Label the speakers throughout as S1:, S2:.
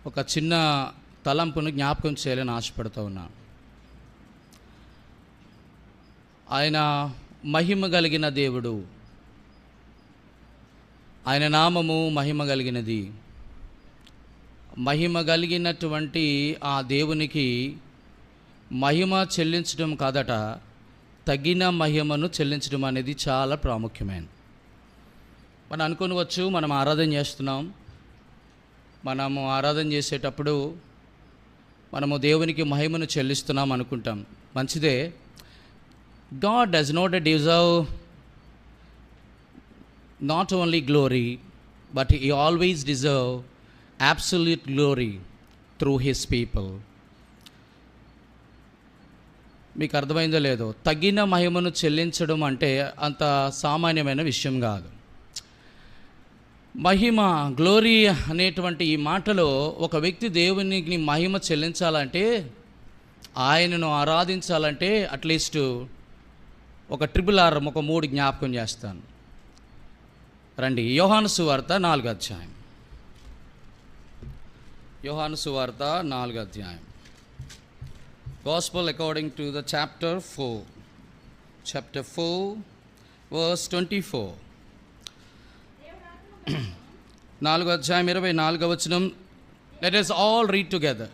S1: ఒక చిన్న తలంపును జ్ఞాపకం చేయాలని ఆశపడుతూ ఉన్నాను. ఆయన మహిమ కలిగిన దేవుడు, ఆయన నామము మహిమ కలిగినది. మహిమ కలిగినటువంటి ఆ దేవునికి మహిమ చెల్లించడం కాదట, తగిన మహిమను చెల్లించడం అనేది చాలా ప్రాముఖ్యమైనది. మనం అనుకోవచ్చు, మనం ఆరాధన చేస్తున్నాం, మనము ఆరాధన చేసేటప్పుడు మనము దేవునికి మహిమను చెల్లిస్తున్నాం అనుకుంటాం. మంచిదే. God does not deserve not only glory, but He always deserve absolute glory through His people. మీకు అర్థమైందో లేదో, తగిన మహిమను చెల్లించడం అంటే అంత సామాన్యమైన విషయం కాదు. మహిమ, గ్లోరీ అనేటువంటి ఈ మాటలో ఒక వ్యక్తి దేవునికి మహిమ చెల్లించాలంటే, ఆయనను ఆరాధించాలంటే అట్లీస్ట్ ఒక R ఒక 3 జ్ఞాపకం చేస్తాను. రండి, యోహాను సువార్త 4వ అధ్యాయం. యోహాను సువార్త 4వ అధ్యాయం. Gospel according to the chapter 4, verse 24. 4వ అధ్యాయం 24వ వచనం. Let us all read together.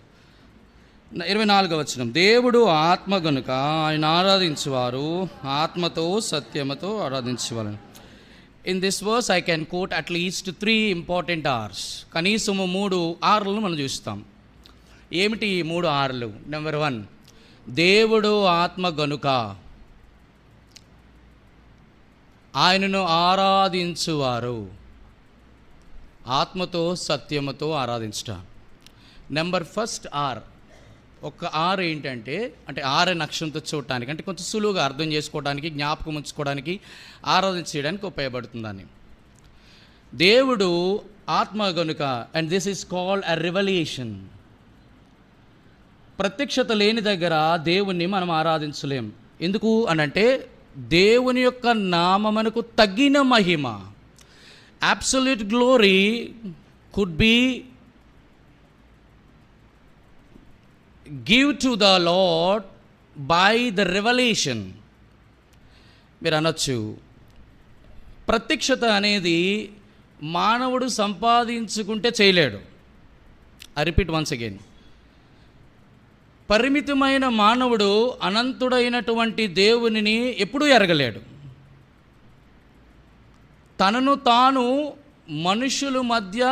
S1: 24వ వచనం. దేవుడు ఆత్మ గనుక ఆయన ఆరాధించువారు ఆత్మతో సత్యముతో ఆరాధించేవారు. In this verse I can quote at least 3 important R's. కనీసము 3 R'లను మనం చూస్తాం. ఏమిటి ఈ 3 R'లు? నెంబర్ 1, దేవుడు ఆత్మ గనుక ఆయనను ఆరాధించువారు ఆత్మతో సత్యముతో ఆరాధించటం. Number first R. ఒక R ఏంటంటే, అంటే R అనే అక్షరంతో చూడటానికి, అంటే కొంచెం సులువుగా అర్థం చేసుకోవడానికి, జ్ఞాపకం ఉంచుకోవడానికి, ఆరాధన చేయడానికి ఉపయోగపడుతుందని. దేవుడు ఆత్మ గనుక, and this is called a revolution. ప్రత్యక్షత లేని దగ్గర దేవుణ్ణి మనం ఆరాధించలేం. ఎందుకు అనంటే, దేవుని యొక్క నామమునకు తగిన మహిమ, absolute glory could be give to the Lord by the revelation. మీరు అనొచ్చు, ప్రత్యక్షత అనేది మానవుడు సంపాదించుకుంటే చేయలేడు. I repeat once again. పరిమితమైన మానవుడు అనంతుడైనటువంటి దేవునిని ఎప్పుడూ ఎరగలేడు. తనను తాను మనుషుల మధ్య